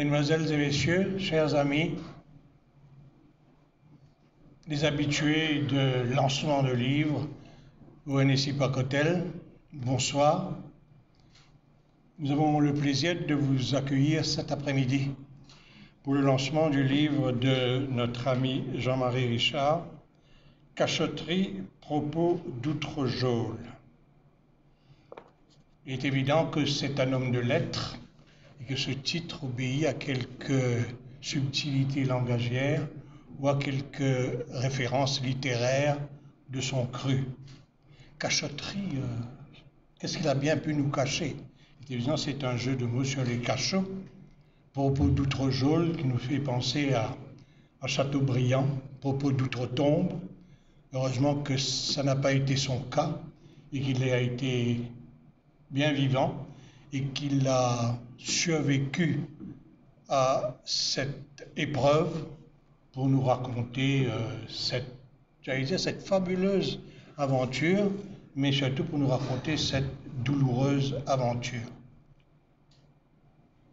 Mesdemoiselles et messieurs, chers amis, les habitués de lancement de livres au NSI Pacotel, bonsoir. Nous avons le plaisir de vous accueillir cet après-midi pour le lancement du livre de notre ami Jean-Marie Richard, Cachotterie, propos d'outre-geôle. Il est évident que c'est un homme de lettres et que ce titre obéit à quelques subtilités langagières ou à quelques références littéraires de son cru. Cachotterie, qu'est-ce qu'il a bien pu nous cacher? Évidemment, c'est un jeu de mots sur les cachots. Propos d'outre-geôle qui nous fait penser à Chateaubriand, propos d'outre-tombe. Heureusement que ça n'a pas été son cas et qu'il a été bien vivant et qu'il a survécu à cette épreuve pour nous raconter cette fabuleuse aventure, mais surtout pour nous raconter cette douloureuse aventure.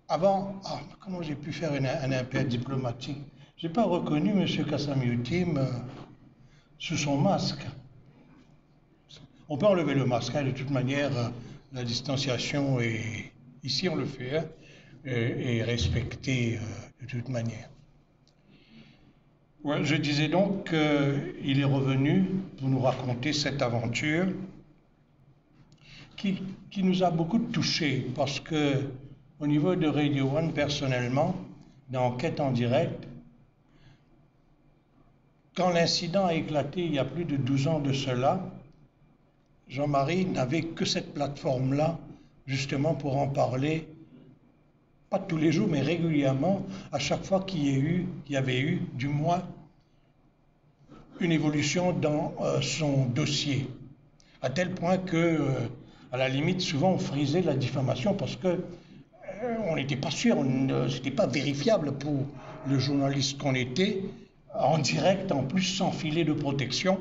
Avant, comment j'ai pu faire un impair diplomatique? Je n'ai pas reconnu M. Kassamiotim sous son masque. On peut enlever le masque, de toute manière, la distanciation, est, ici on le fait, est respectée de toute manière. Ouais, je disais donc qu'il est revenu pour nous raconter cette aventure qui nous a beaucoup touchés parce que au niveau de Radio One, personnellement, dans Enquête en direct, quand l'incident a éclaté il y a plus de 12 ans de cela, Jean-Marie n'avait que cette plateforme-là, justement pour en parler, pas tous les jours, mais régulièrement, à chaque fois qu'il y avait eu, du moins, une évolution dans son dossier. À tel point que, à la limite, souvent on frisait la diffamation parce que on n'était pas sûr, c'était pas vérifiable pour le journaliste qu'on était, en direct, en plus sans filet de protection.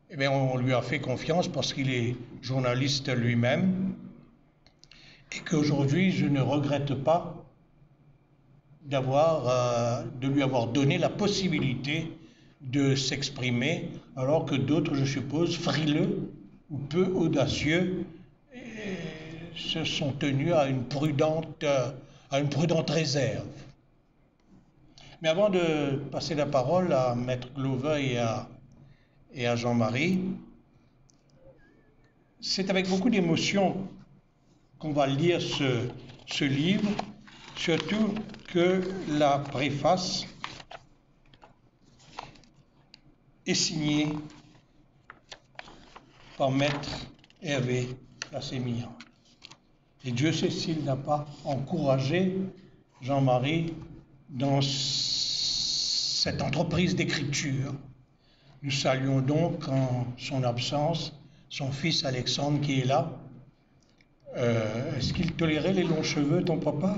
Eh bien, on lui a fait confiance parce qu'il est journaliste lui-même et qu'aujourd'hui, je ne regrette pas de lui avoir donné la possibilité de s'exprimer, alors que d'autres, je suppose, frileux ou peu audacieux, se sont tenus à une prudente réserve. Mais avant de passer la parole à Maître Glover et à Jean-Marie, c'est avec beaucoup d'émotion qu'on va lire ce livre, surtout que la préface est signée par Maître Hervé Lassémillan. Et Dieu sait s'il n'a pas encouragé Jean-Marie dans cette entreprise d'écriture. Nous saluons donc en son absence son fils Alexandre qui est là. Est-ce qu'il tolérait les longs cheveux, ton papa?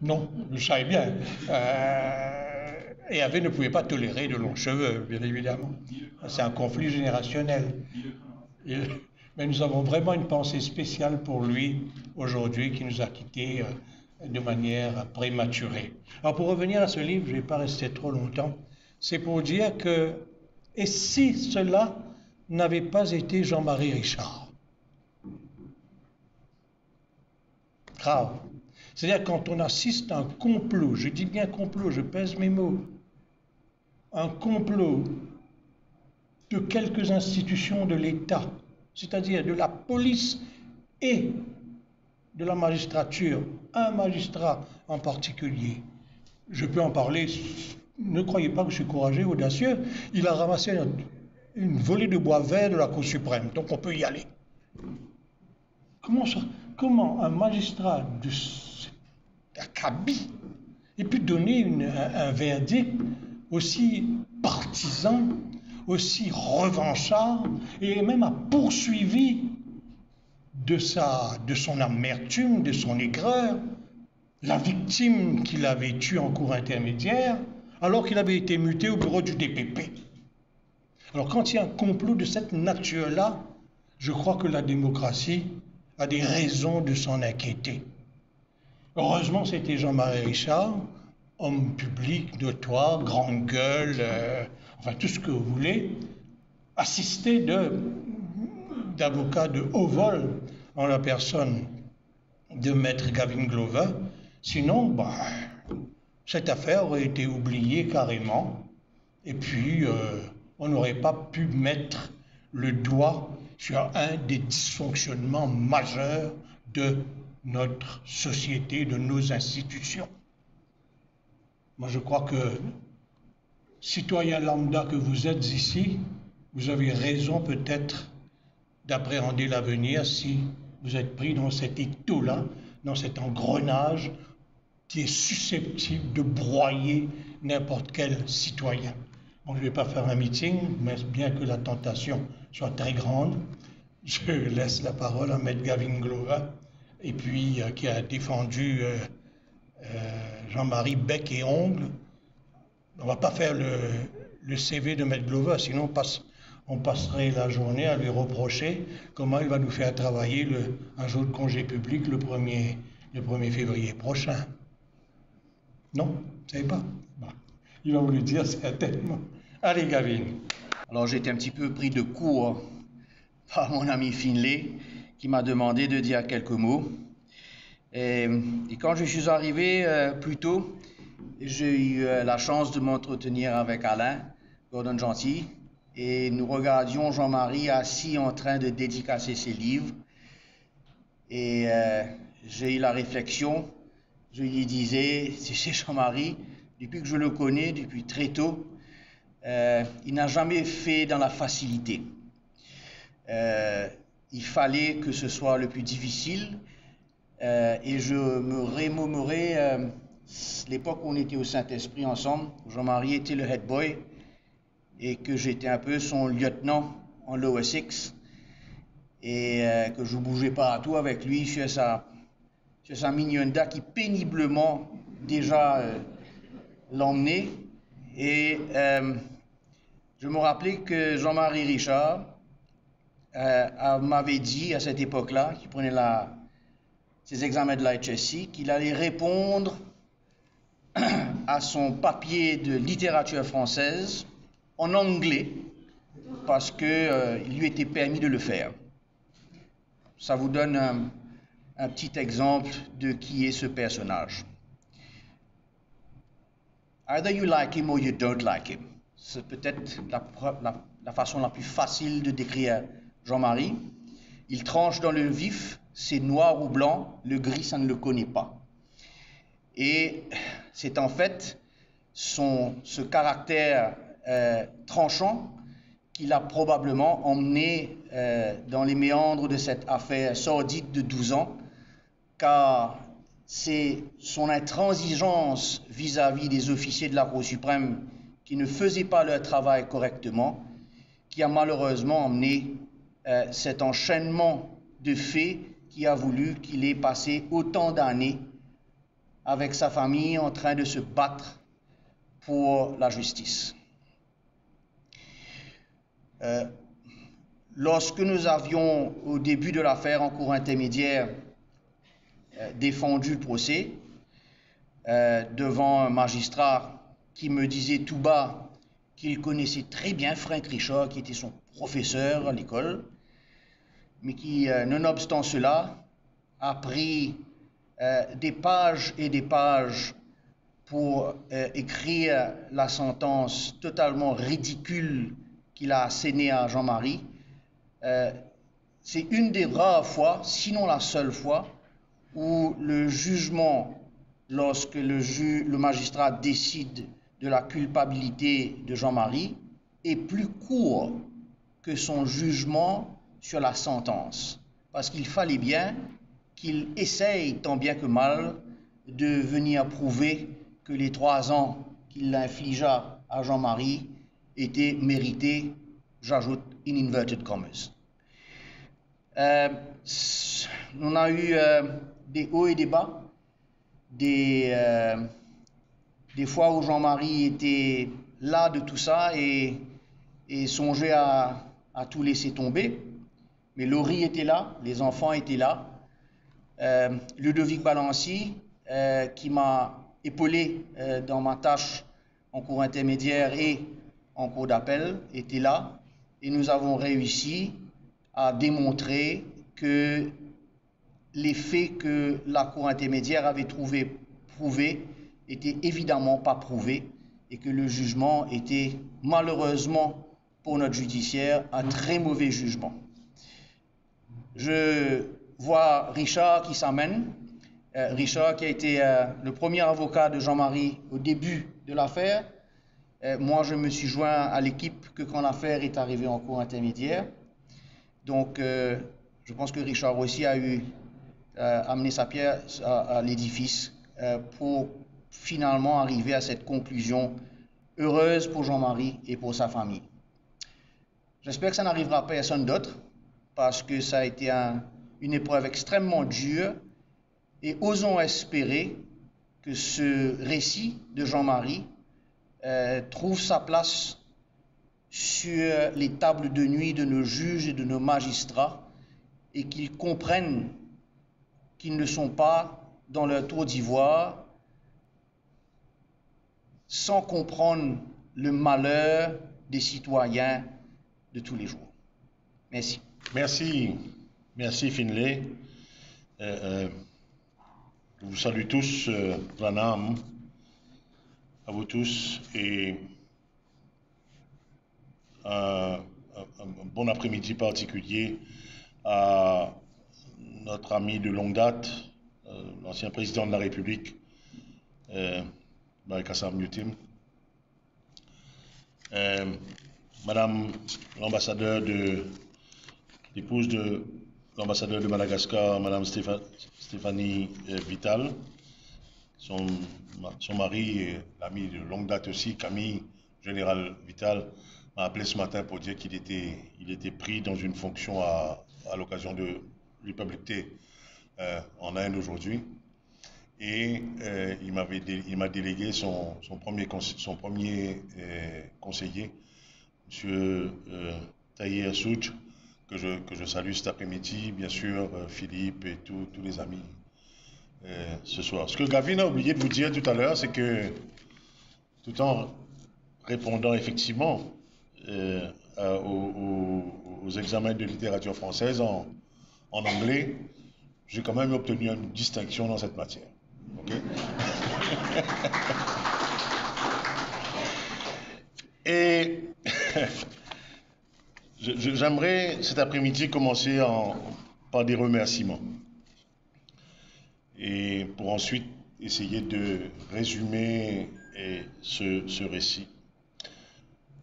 Non, je savais bien. Et Hervé ne pouvait pas tolérer de longs cheveux, bien évidemment. C'est un conflit générationnel. Mais nous avons vraiment une pensée spéciale pour lui aujourd'hui qui nous a quittés de manière prématurée. Alors pour revenir à ce livre, je ne vais pas rester trop longtemps, c'est pour dire que, et si cela n'avait pas été Jean-Marie Richard? Grave. C'est-à-dire quand on assiste à un complot, je dis bien complot, je pèse mes mots, un complot de quelques institutions de l'État, c'est-à-dire de la police et de la magistrature, un magistrat en particulier. Je peux en parler, ne croyez pas que je suis courageux, audacieux, il a ramassé une volée de bois vert de la Cour suprême, donc on peut y aller. Comment un magistrat de acabit ait pu donner un verdict aussi partisan, aussi revanchard, et même a poursuivi de son amertume, de son aigreur, la victime qu'il avait tuée en cour intermédiaire, alors qu'il avait été muté au bureau du DPP. Alors quand il y a un complot de cette nature-là, je crois que la démocratie a des raisons de s'en inquiéter. Heureusement, c'était Jean-Marie Richard, homme public, notoire, grande gueule, enfin tout ce que vous voulez, assisté d'avocats de haut vol en la personne de Maître Gavin Glover. Sinon, cette affaire aurait été oubliée carrément. Et puis, on n'aurait pas pu mettre le doigt sur un des dysfonctionnements majeurs de notre société, de nos institutions. Moi, je crois que, citoyen lambda que vous êtes ici, vous avez raison peut-être d'appréhender l'avenir si vous êtes pris dans cet étau-là, dans cet engrenage qui est susceptible de broyer n'importe quel citoyen. Bon, je ne vais pas faire un meeting, mais bien que la tentation soit très grande, je laisse la parole à Maître Gavin Glover, et puis qui a défendu Jean-Marie bec et ongle. On ne va pas faire le CV de Maître Glover, sinon on passerait la journée à lui reprocher comment il va nous faire travailler un jour de congé public le 1er février prochain. Non, vous ne savez pas. Il va vous le dire certainement. Allez, Gavin. Alors, j'ai été un petit peu pris de court par mon ami Finlay, qui m'a demandé de dire quelques mots. Et quand je suis arrivé plus tôt, j'ai eu la chance de m'entretenir avec Alain Gordon-Gentil, et nous regardions Jean-Marie assis en train de dédicacer ses livres. Et j'ai eu la réflexion, je lui disais, tu sais Jean-Marie, depuis que je le connais, depuis très tôt, il n'a jamais fait dans la facilité. Il fallait que ce soit le plus difficile, et je me remémorais l'époque où on était au Saint-Esprit ensemble, où Jean-Marie était le head boy, et que j'étais un peu son lieutenant en Lower Six, et que je bougeais partout avec lui sur sa mignonda qui péniblement déjà l'emmenait. Et je me rappelais que Jean-Marie Richard m'avait dit à cette époque-là, qu'il prenait ses examens de la HSC, qu'il allait répondre à son papier de littérature française en anglais, parce qu'il lui était permis de le faire. Ça vous donne un petit exemple de qui est ce personnage. Either you like him or you don't like him. C'est peut-être la façon la plus facile de décrire Jean-Marie. Il tranche dans le vif, c'est noir ou blanc, le gris, ça ne le connaît pas. Et c'est en fait ce caractère tranchant qui l'a probablement emmené dans les méandres de cette affaire sordide de 12 ans, car c'est son intransigeance vis-à-vis des officiers de la Cour suprême qui ne faisaient pas leur travail correctement qui a malheureusement emmené cet enchaînement de faits qui a voulu qu'il ait passé autant d'années avec sa famille en train de se battre pour la justice. Lorsque nous avions, au début de l'affaire en cour intermédiaire, défendu le procès devant un magistrat qui me disait tout bas qu'il connaissait très bien Frank Richard, qui était son professeur à l'école, mais qui, nonobstant cela, a pris des pages et des pages pour écrire la sentence totalement ridicule qu'il a assénée à Jean-Marie. C'est une des rares fois, sinon la seule fois, où le jugement, lorsque le magistrat décide de la culpabilité de Jean-Marie, est plus court que son jugement sur la sentence. Parce qu'il fallait bien qu'il essaye, tant bien que mal, de venir prouver que les 3 ans qu'il infligea à Jean-Marie étaient mérités, j'ajoute in inverted commas. On a eu des hauts et des bas, des fois où Jean-Marie était là de tout ça et songeait à tout laisser tomber, mais Laurie était là, les enfants étaient là. Ludovic Balancy qui m'a épaulé dans ma tâche en cours intermédiaire et en cours d'appel, était là. Et nous avons réussi à démontrer que les faits que la cour intermédiaire avait prouvés n'étaient évidemment pas prouvés et que le jugement était malheureusement pour notre judiciaire un très mauvais jugement. Je vois Richard qui s'amène. Richard qui a été le premier avocat de Jean-Marie au début de l'affaire. Moi, je me suis joint à l'équipe que quand l'affaire est arrivée en cour intermédiaire. Donc, je pense que Richard aussi a amené sa pierre à l'édifice pour finalement arriver à cette conclusion heureuse pour Jean-Marie et pour sa famille. J'espère que ça n'arrivera à personne d'autre parce que ça a été une épreuve extrêmement dure et osons espérer que ce récit de Jean-Marie trouve sa place sur les tables de nuit de nos juges et de nos magistrats et qu'ils comprennent qu'ils ne sont pas dans leur tour d'ivoire sans comprendre le malheur des citoyens de tous les jours. Merci. Merci Finlay. Je vous salue tous, Planam, à vous tous, et un bon après-midi particulier à notre ami de longue date, l'ancien président de la République, Barikassam Newtim, Madame l'ambassadeur l'épouse de l'ambassadeur de Madagascar, Madame Stéphanie Vital, son mari et l'ami de longue date aussi, Camille Général Vital, m'a appelé ce matin pour dire qu'il était pris dans une fonction à l'occasion de Republic Day en Inde aujourd'hui. Et il m'a délégué son premier conseiller, M. Tahir Souj, que je salue cet après-midi, bien sûr, Philippe et tous les amis ce soir. Ce que Gavin a oublié de vous dire tout à l'heure, c'est que tout en répondant effectivement aux examens de littérature française en anglais, j'ai quand même obtenu une distinction dans cette matière. Okay? Et j'aimerais cet après-midi commencer par des remerciements. Et pour ensuite essayer de résumer ce récit.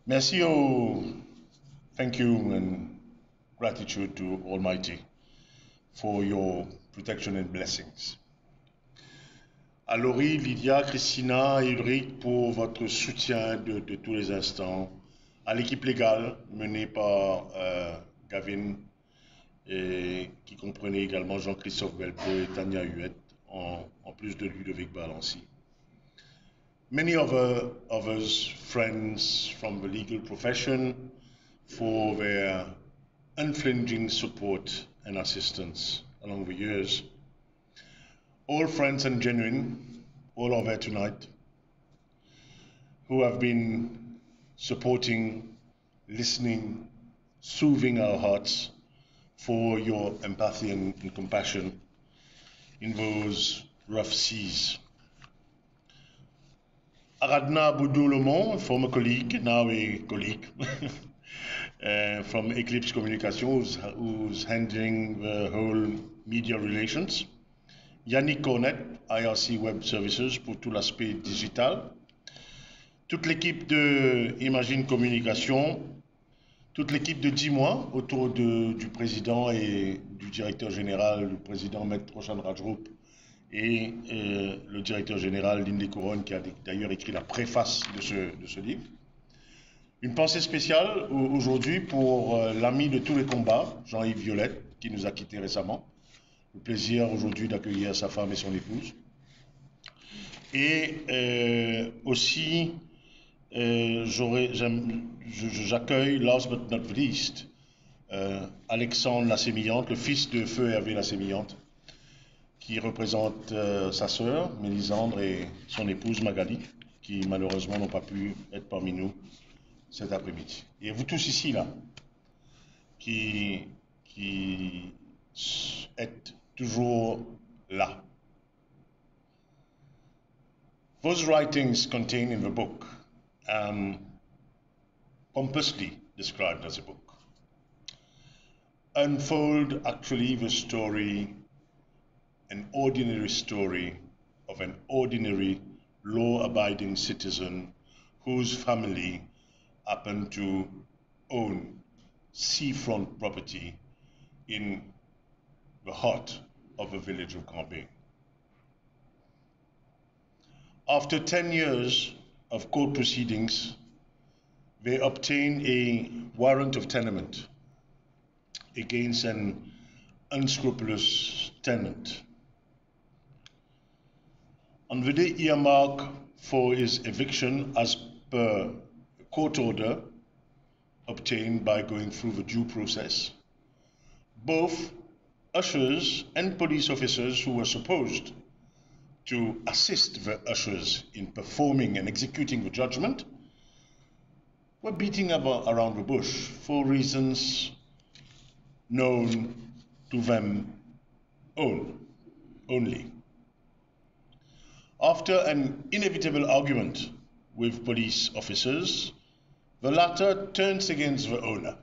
Merci thank you and gratitude to Almighty for your protection and blessings. À Laurie, Lydia, Christina et Ulrich pour votre soutien de tous les instants. À l'équipe légale menée par Gavin et qui comprenait également Jean-Christophe Belpo et Tania Huette en plus de Ludovic Balancy. Many others, friends from the legal profession for their unflinching support and assistance along the years. All friends and genuine, all are there tonight, who have been supporting, listening, soothing our hearts for your empathy and compassion in those rough seas. Aradna Boudou-Lemont, former colleague, now a colleague, from Eclipse Communication, who's handling the whole media relations. Yannick Cornet, IRC Web Services, pour tout l'aspect digital. Toute l'équipe de Imagine Communication, toute l'équipe de 10 mois autour du président et du directeur général, le président Maître Roshan Rajrup et le directeur général Lindy Couronne, qui a d'ailleurs écrit la préface de ce livre. Une pensée spéciale aujourd'hui pour l'ami de tous les combats, Jean-Yves Violette, qui nous a quittés récemment. Le plaisir aujourd'hui d'accueillir sa femme et son épouse. Et aussi, j'accueille, last but not least, Alexandre Lassémillante, le fils de Feu Hervé Lassémillante, qui représente sa sœur, Mélisandre, et son épouse, Magali, qui malheureusement n'ont pas pu être parmi nous cet après-midi. Et vous tous ici, là, qui êtes toujours là. Those writings contained in the book, pompously described as a book, unfold actually the story, an ordinary story of an ordinary law-abiding citizen whose family happened to own seafront property in the heart of the village of Cambé. After 10 years of court proceedings, they obtained a warrant of tenement against an unscrupulous tenant. On the day earmarked for his eviction as per court order obtained by going through the due process, both ushers and police officers who were supposed to assist the ushers in performing and executing the judgment were beating around the bush for reasons known to them only. After an inevitable argument with police officers, the latter turns against the owner,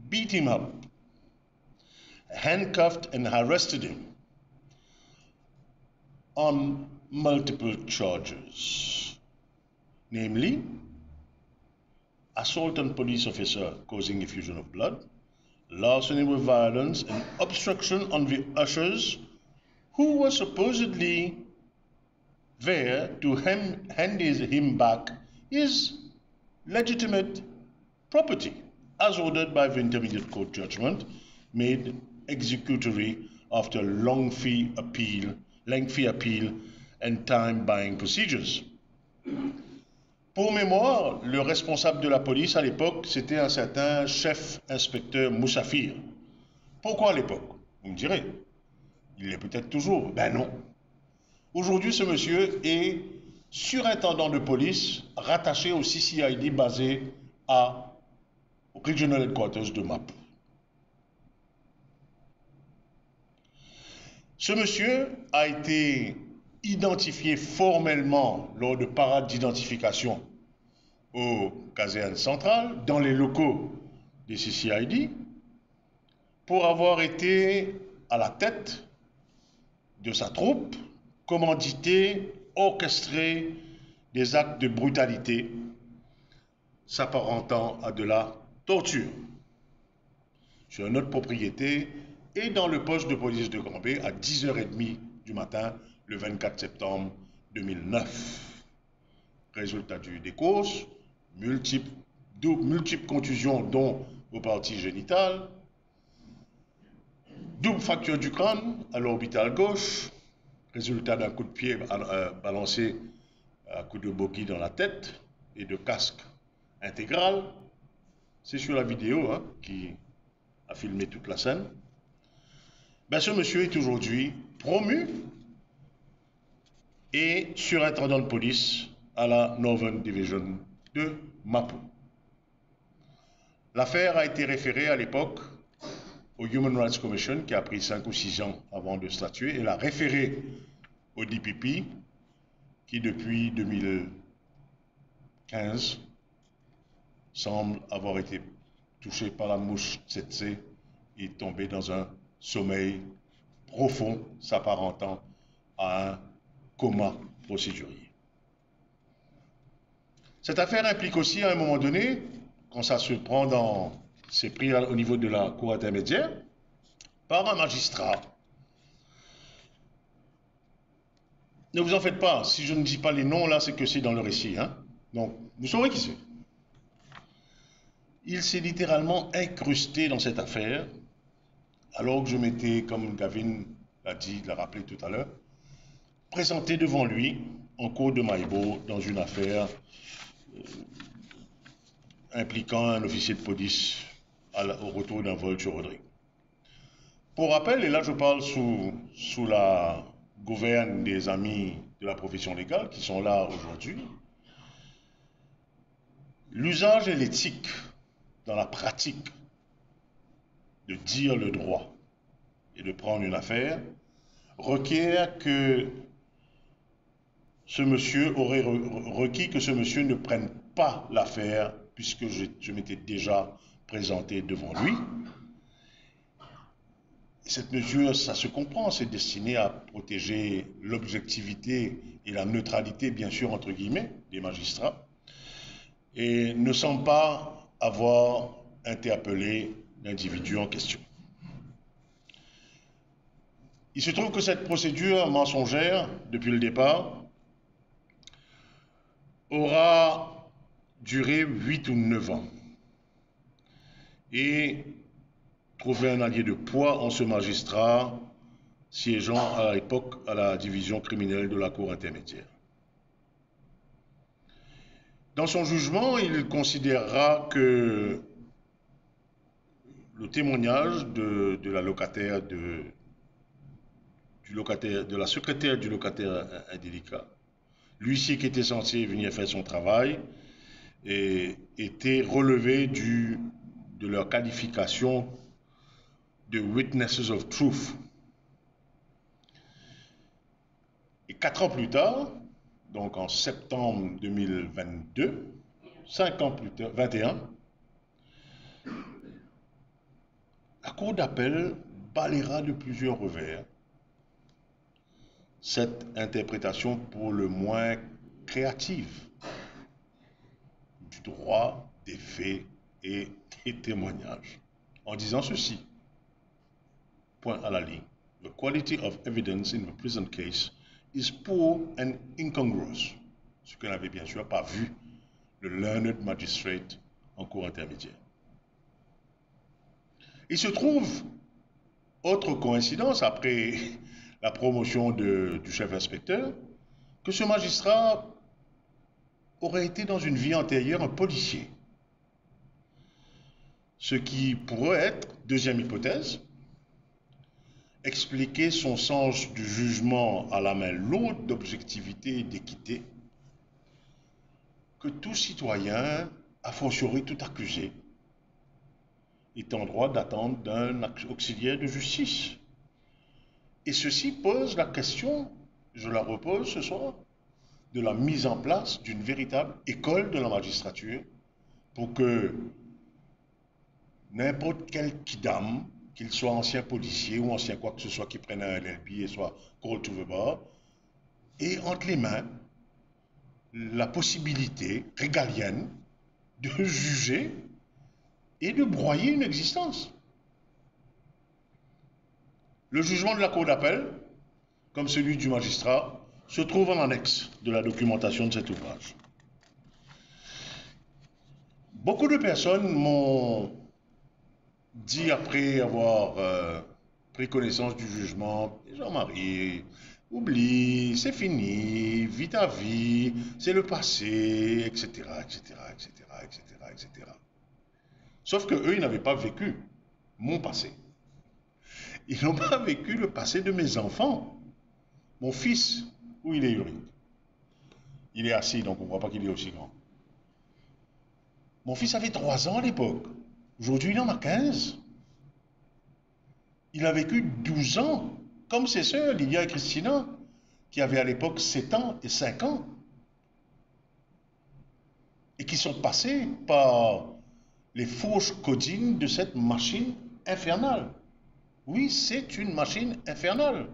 beat him up, handcuffed and arrested him on multiple charges, namely assault on police officer causing effusion of blood, larceny with violence, and obstruction on the ushers who were supposedly there to hand him back his legitimate property, as ordered by the intermediate court judgment, made executory after lengthy appeal and time-buying procedures. Pour mémoire, le responsable de la police à l'époque, c'était un certain chef inspecteur Moussafir. Pourquoi à l'époque? Vous me direz. Il l'est peut-être toujours. Ben non. Aujourd'hui, ce monsieur est surintendant de police rattaché au CCID basé au Regional Headquarters de MAP. Ce monsieur a été identifié formellement lors de parades d'identification aux casernes centrales, dans les locaux des CCID, pour avoir été à la tête de sa troupe, commandité, orchestré des actes de brutalité s'apparentant à de la torture sur notre propriété et dans le poste de police de Cambé à 10h30 du matin le 24 septembre 2009. Résultat des causes, multiples contusions dont aux parties génitales, double fracture du crâne à l'orbital gauche, résultat d'un coup de pied balancé à coup de boquille dans la tête et de casque intégral. C'est sur la vidéo qui a filmé toute la scène. Ben, ce monsieur est aujourd'hui promu et surintendant de police à la Northern Division de Mapo. L'affaire a été référée à l'époque au Human Rights Commission qui a pris 5 ou 6 ans avant de statuer et l'a référée au DPP qui depuis 2015 semble avoir été touché par la mouche tsetse et tombé dans un sommeil profond s'apparentant à un coma procédurier. Cette affaire implique aussi à un moment donné, quand ça se prend c'est pris au niveau de la cour intermédiaire, par un magistrat. Ne vous en faites pas, si je ne dis pas les noms là, c'est que c'est dans le récit. Donc, vous saurez qui c'est. Il s'est littéralement incrusté dans cette affaire, alors que je m'étais, comme Gavin l'a rappelé tout à l'heure, présenté devant lui en cour de Maïbo dans une affaire impliquant un officier de police au retour d'un vol sur Rodrigue. Pour rappel, et là je parle sous la gouverne des amis de la profession légale qui sont là aujourd'hui, l'usage et l'éthique dans la pratique de dire le droit et de prendre une affaire requiert que ce monsieur aurait requis que ce monsieur ne prenne pas l'affaire puisque je m'étais déjà présenté devant lui. Et cette mesure, ça se comprend, c'est destiné à protéger l'objectivité et la neutralité, bien sûr, entre guillemets, des magistrats, et ne semble pas avoir interpellé l'individu en question. Il se trouve que cette procédure mensongère, depuis le départ, aura duré 8 ou 9 ans et trouver un allié de poids en ce magistrat siégeant à l'époque à la division criminelle de la Cour intermédiaire. Dans son jugement, il considérera que le témoignage de la locataire, de la secrétaire du locataire indélicat, l'huissier qui était censé venir faire son travail, était relevé de leur qualification de witnesses of truth. Et 4 ans plus tard, donc en septembre 2022, 5 ans plus tard, 21, la Cour d'appel balayera de plusieurs revers cette interprétation pour le moins créative du droit des faits et des témoignages, en disant ceci, point à la ligne: The quality of evidence in the present case is poor and incongruous, ce que n'avait bien sûr pas vu le learned magistrate en cour intermédiaire. Il se trouve, autre coïncidence, après la promotion du chef inspecteur, que ce magistrat aurait été dans une vie antérieure un policier. Ce qui pourrait être, deuxième hypothèse, expliquer son sens du jugement à la main lourde d'objectivité et d'équité que tout citoyen, a fortiori tout accusé, est en droit d'attendre d'un auxiliaire de justice. Et ceci pose la question, je la repose ce soir, de la mise en place d'une véritable école de la magistrature pour que n'importe quel kidam, qu'il soit ancien policier ou ancien quoi que ce soit, qui prenne un LLB et soit call to the bar, ait entre les mains la possibilité régalienne de juger et de broyer une existence. Le jugement de la Cour d'appel, comme celui du magistrat, se trouve en annexe de la documentation de cet ouvrage. Beaucoup de personnes m'ont dit, après avoir pris connaissance du jugement: Jean-Marie, oublie, c'est fini, vis ta vie, c'est le passé, etc., etc., etc., etc., etc. Sauf que eux, ils n'avaient pas vécu mon passé. Ils n'ont pas vécu le passé de mes enfants. Mon fils, où il est, Yuri? Il est assis, donc on ne voit pas qu'il est aussi grand. Mon fils avait 3 ans à l'époque. Aujourd'hui, il en a 15. Il a vécu 12 ans, comme ses sœurs, Lydia et Christina, qui avaient à l'époque 7 ans et 5 ans. Et qui sont passés par les fourches codines de cette machine infernale. Oui, c'est une machine infernale.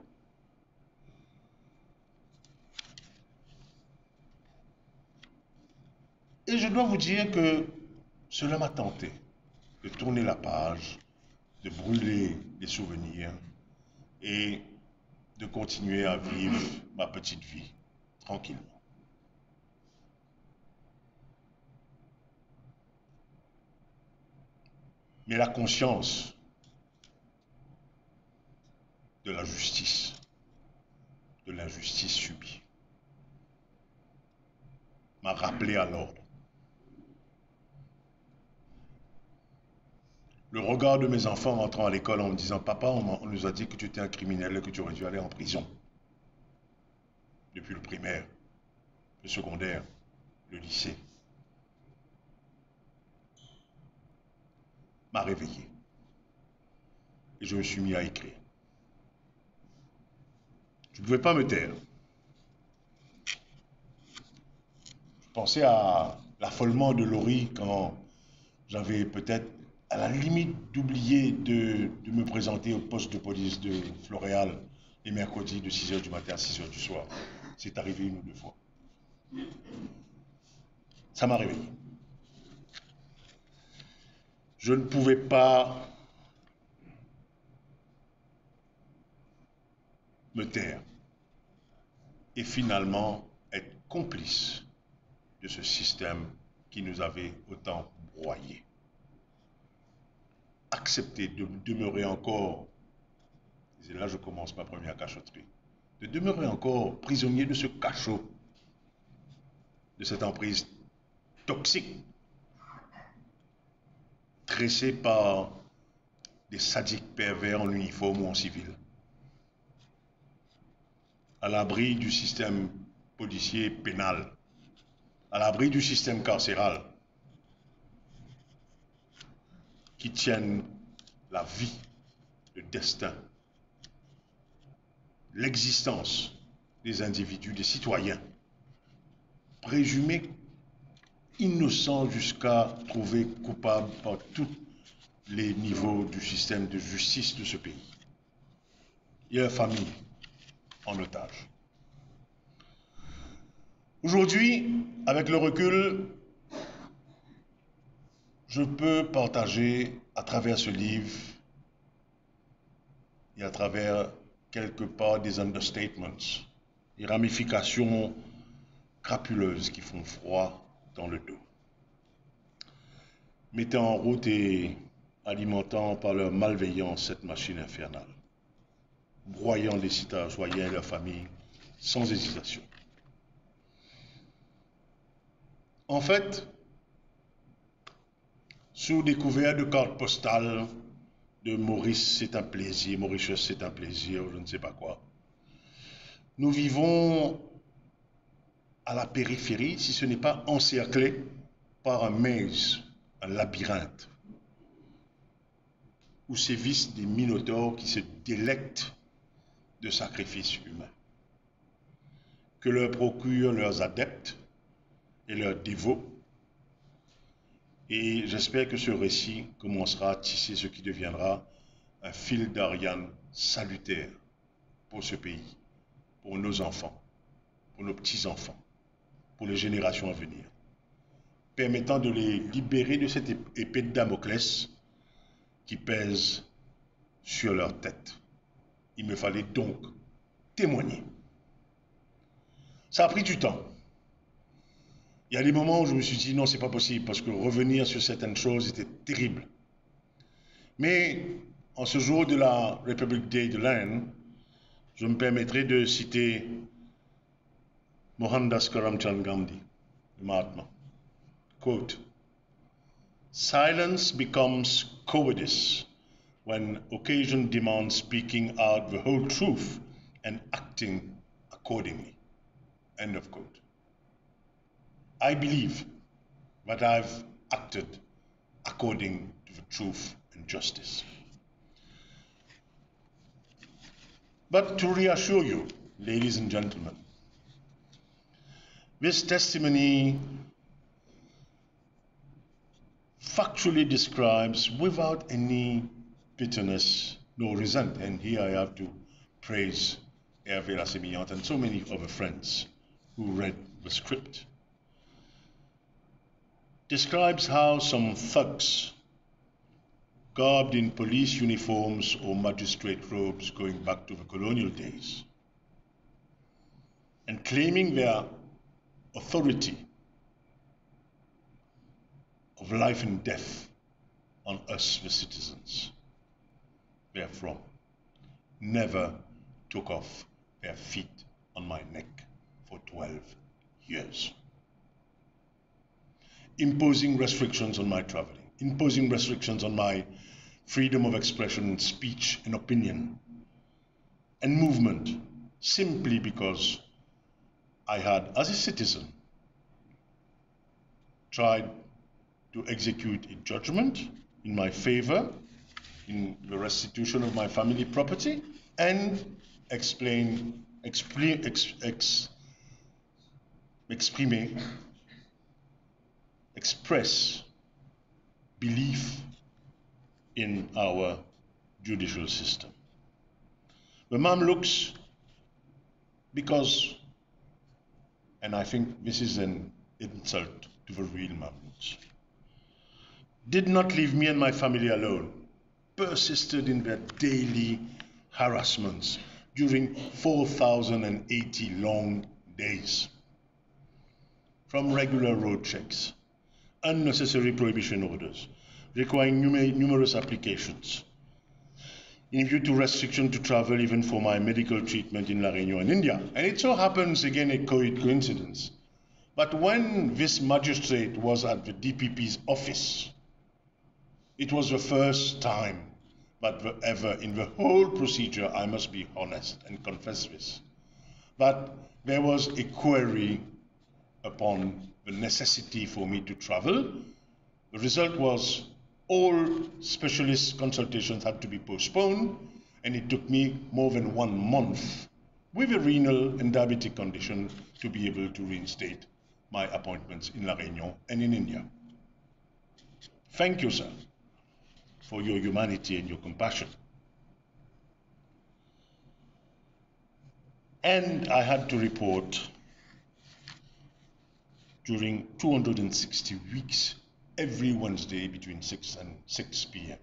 Et je dois vous dire que cela m'a tenté de tourner la page, de brûler les souvenirs et de continuer à vivre ma petite vie tranquillement. Mais la conscience de la justice, de l'injustice subie, m'a rappelé à l'ordre. le regard de mes enfants entrant à l'école en me disant « Papa, on nous a dit que tu étais un criminel et que tu aurais dû aller en prison. » Depuis le primaire, le secondaire, le lycée. M'a réveillé. Et je me suis mis à écrire. Je ne pouvais pas me taire. Je pensais à l'affolement de Laurie quand j'avais peut-être à la limite d'oublier de me présenter au poste de police de Floréal les mercredis de 6h du matin à 6h du soir. C'est arrivé 1 ou 2 fois. Ça m'a réveillé. Je ne pouvais pas me taire et finalement être complice de ce système qui nous avait autant broyés. Accepter de demeurer encore, et là je commence ma première cachotterie, de demeurer encore prisonnier de ce cachot, de cette emprise toxique, tressée par des sadiques pervers en uniforme ou en civil, à l'abri du système policier pénal, à l'abri du système carcéral, qui tiennent la vie, le destin, l'existence des individus, des citoyens, présumés innocents jusqu'à trouver coupables par tous les niveaux du système de justice de ce pays. Et leur famille en otage. Aujourd'hui, avec le recul, je peux partager à travers ce livre et à travers quelque part des understatements, des ramifications crapuleuses qui font froid dans le dos, mettant en route et alimentant par leur malveillance cette machine infernale, broyant les citoyens et leurs familles sans hésitation. En fait, sous découvert de cartes postales de Maurice, c'est un plaisir, Mauritius, c'est un plaisir, je ne sais pas quoi. Nous vivons à la périphérie, si ce n'est pas encerclé par un maze, un labyrinthe, où sévissent des minotaures qui se délectent de sacrifices humains, que leur procurent leurs adeptes et leurs dévots. Et j'espère que ce récit commencera à tisser ce qui deviendra un fil d'Ariane salutaire pour ce pays, pour nos enfants, pour nos petits-enfants, pour les générations à venir, permettant de les libérer de cette épée de Damoclès qui pèse sur leur tête. Il me fallait donc témoigner. Ça a pris du temps. Il y a des moments où je me suis dit non, c'est pas possible parce que revenir sur certaines choses était terrible. Mais en ce jour de la Republic Day de l'Inde, je me permettrai de citer Mohandas Karamchand Gandhi, le Mahatma. Quote, "Silence becomes cowardice when occasion demands speaking out the whole truth and acting accordingly." End of quote. I believe that I've acted according to the truth and justice. But to reassure you, ladies and gentlemen, this testimony factually describes without any bitterness nor resent, and here I have to praise Hervé Lassemillante and so many other friends who read the script, describes how some thugs garbed in police uniforms or magistrate robes going back to the colonial days and claiming their authority of life and death on us, the citizens therefrom, never took off their feet on my neck for 12 years. Imposing restrictions on my traveling, imposing restrictions on my freedom of expression, speech, and opinion, and movement, simply because I had, as a citizen, tried to execute a judgment in my favor in the restitution of my family property and express belief in our judicial system. The Mamluks, because, and I think this is an insult to the real Mamluks, did not leave me and my family alone, persisted in their daily harassments during 4,080 long days. From regular road checks, unnecessary prohibition orders, requiring numerous applications, in view to restriction to travel even for my medical treatment in La Réunion in India. And it so happens, again, a coincidence. But when this magistrate was at the DPP's office, it was the first time, but ever in the whole procedure, I must be honest and confess this, that there was a query upon the necessity for me to travel. The result was all specialist consultations had to be postponed, and it took me more than 1 month with a renal and diabetic condition to be able to reinstate my appointments in La Réunion and in India. Thank you, sir, for your humanity and your compassion. And I had to report during 260 weeks, every Wednesday between 6 and 6 p.m.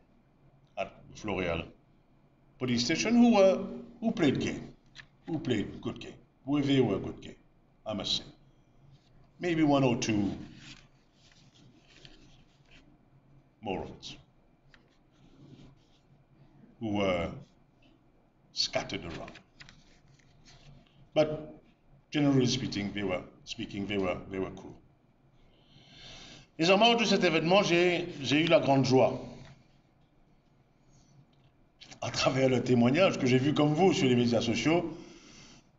at Floréal police station, who played good game. They were good game, I must say. Maybe 1 or 2 morons who were scattered around. But generally speaking, they were cool. Et en marge de cet événement, j'ai eu la grande joie, à travers le témoignage que j'ai vu comme vous sur les médias sociaux,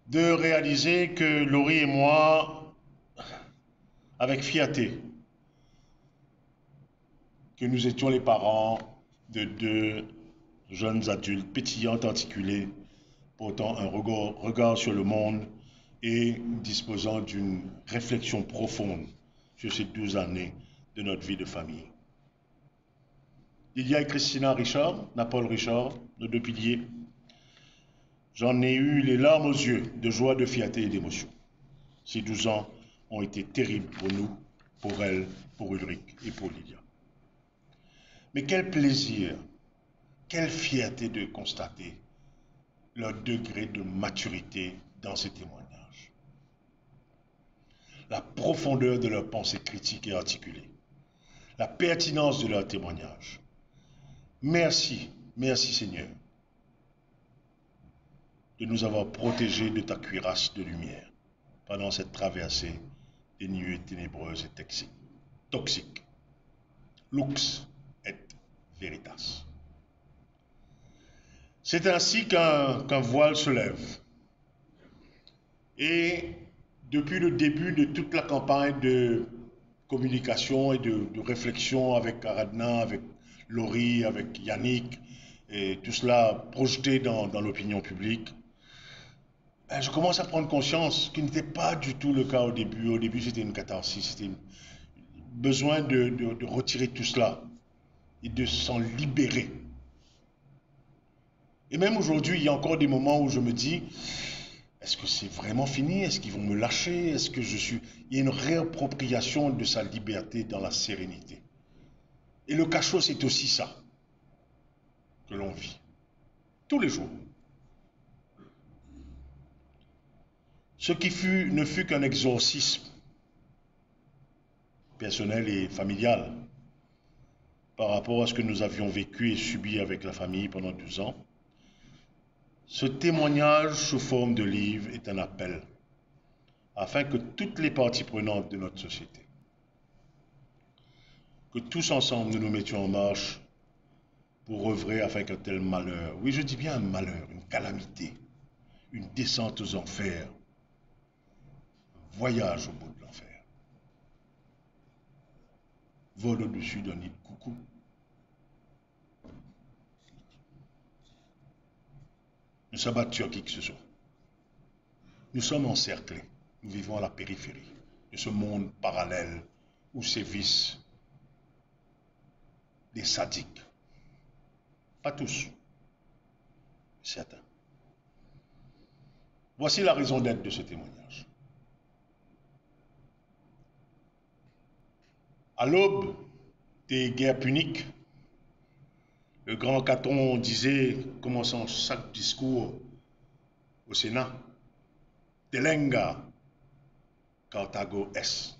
de réaliser que Laurie et moi, avec fierté, que nous étions les parents de 2 jeunes adultes pétillants, articulés, portant un regard sur le monde et disposant d'une réflexion profonde sur ces 12 années de notre vie de famille. Lydia et Christina Richard, Paul Richard, nos 2 piliers, j'en ai eu les larmes aux yeux de joie, de fierté et d'émotion. Ces 12 ans ont été terribles pour nous, pour elle, pour Ulrich et pour Lydia. Mais quel plaisir, quelle fierté de constater leur degré de maturité dans ces témoignages. La profondeur de leur pensée critique et articulée. La pertinence de leur témoignage. Merci, merci Seigneur, de nous avoir protégés de ta cuirasse de lumière pendant cette traversée des nuées ténébreuses et toxiques. Lux et veritas. C'est ainsi qu'un voile se lève. Et depuis le début de toute la campagne de communication et de réflexion avec Aradna, avec Laurie, avec Yannick, et tout cela projeté dans l'opinion publique, je commence à prendre conscience qu'il n'était pas du tout le cas au début. Au début, c'était une catharsis, c'était besoin de retirer tout cela et de s'en libérer. Et même aujourd'hui, il y a encore des moments où je me dis, est-ce que c'est vraiment fini? Est-ce qu'ils vont me lâcher? Est-ce que Il y a une réappropriation de sa liberté dans la sérénité. Et le cachot, c'est aussi ça que l'on vit tous les jours. Ce qui ne fut qu'un exorcisme personnel et familial par rapport à ce que nous avions vécu et subi avec la famille pendant 12 ans. Ce témoignage sous forme de livre est un appel afin que toutes les parties prenantes de notre société, que tous ensemble nous nous mettions en marche pour œuvrer afin qu'un tel malheur, oui je dis bien un malheur, une calamité, une descente aux enfers, un voyage au bout de l'enfer, vole au-dessus d'un nid de coucou. Nous sommes abattus qui que ce soit. Nous sommes encerclés. Nous vivons à la périphérie de ce monde parallèle où sévissent des sadiques. Pas tous, certains. Voici la raison d'être de ce témoignage. À l'aube des guerres puniques, le grand Caton disait, commençant chaque discours au Sénat, Delenga, Carthago est.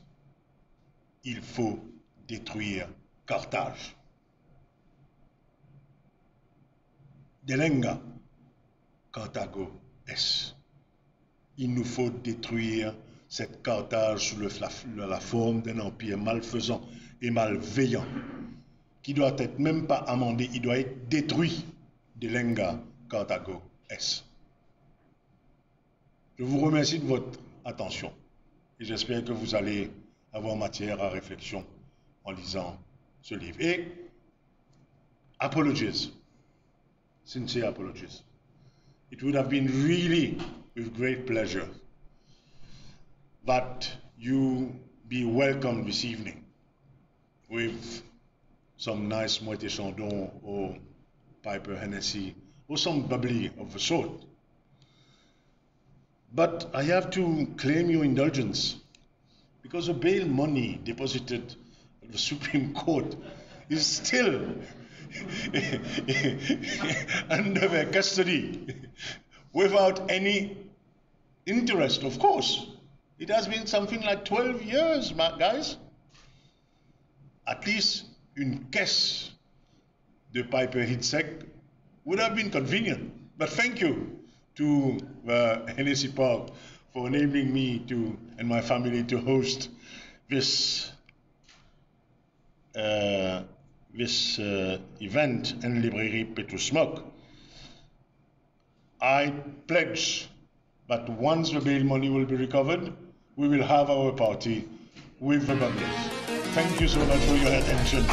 Il faut détruire Carthage. Delenga, Carthago est. Il nous faut détruire cette Carthage sous la forme d'un empire malfaisant et malveillant, qui doit être même pas amendé, il doit être détruit. Delenga, Carthago est. Je vous remercie de votre attention et j'espère que vous allez avoir matière à réflexion en lisant ce livre. Et apologies, sincere apologies. It would have been really with great pleasure that you be welcome this evening with some nice Moët et Chandon or Piper Hennessy or some bubbly of the sort. But I have to claim your indulgence because the bail money deposited at the Supreme Court is still under their custody without any interest, of course. It has been something like 12 years, guys. At least une caisse de Piper Hitzek would have been convenient. But thank you to Hennessy Park for enabling me to and my family to host this event in Librairie Petrusmoke. I pledge that once the bail money will be recovered, we will have our party with the bundles. Thank you so much for your attention.